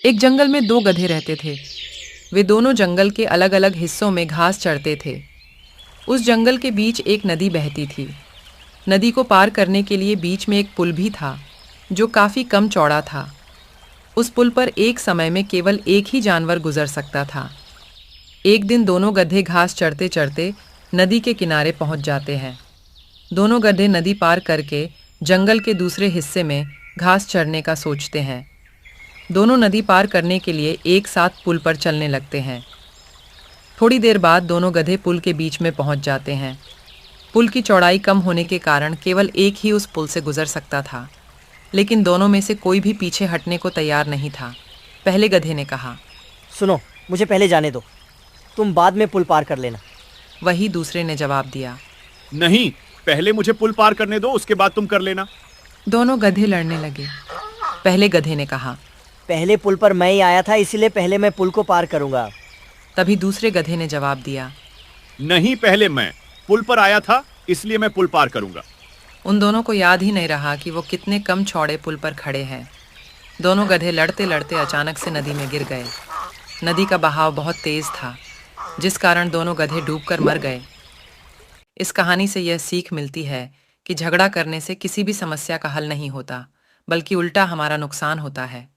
एक जंगल में दो गधे रहते थे। वे दोनों जंगल के अलग अलग हिस्सों में घास चरते थे। उस जंगल के बीच एक नदी बहती थी। नदी को पार करने के लिए बीच में एक पुल भी था, जो काफ़ी कम चौड़ा था। उस पुल पर एक समय में केवल एक ही जानवर गुजर सकता था। एक दिन दोनों गधे घास चरते चरते नदी के किनारे पहुंच जाते हैं। दोनों गधे नदी पार करके जंगल के दूसरे हिस्से में घास चरने का सोचते हैं। दोनों नदी पार करने के लिए एक साथ पुल पर चलने लगते हैं। थोड़ी देर बाद दोनों गधे पुल के बीच में पहुंच जाते हैं। पुल की चौड़ाई कम होने के कारण केवल एक ही उस पुल से गुजर सकता था, लेकिन दोनों में से कोई भी पीछे हटने को तैयार नहीं था। पहले गधे ने कहा, सुनो, मुझे पहले जाने दो, तुम बाद में पुल पार कर लेना। वही दूसरे ने जवाब दिया। नहीं, पहले मुझे पुल पार करने दो, उसके बाद तुम कर लेना। दोनों गधे लड़ने लगे। पहले गधे ने कहा। पहले पुल पर मैं ही आया था, इसीलिए पहले मैं पुल को पार करूंगा। तभी दूसरे गधे ने जवाब दिया। नहीं, पहले मैं पुल पर आया था, इसलिए मैं पुल पार करूंगा। उन दोनों को याद ही नहीं रहा कि वो कितने कम चौड़े पुल पर खड़े हैं। दोनों गधे लड़ते लड़ते अचानक से नदी में गिर गए। नदी का बहाव बहुत तेज था, जिस कारण दोनों गधे डूबकर मर गए। इस कहानी से यह सीख मिलती है कि झगड़ा करने से किसी भी समस्या का हल नहीं होता, बल्कि उल्टा हमारा नुकसान होता है।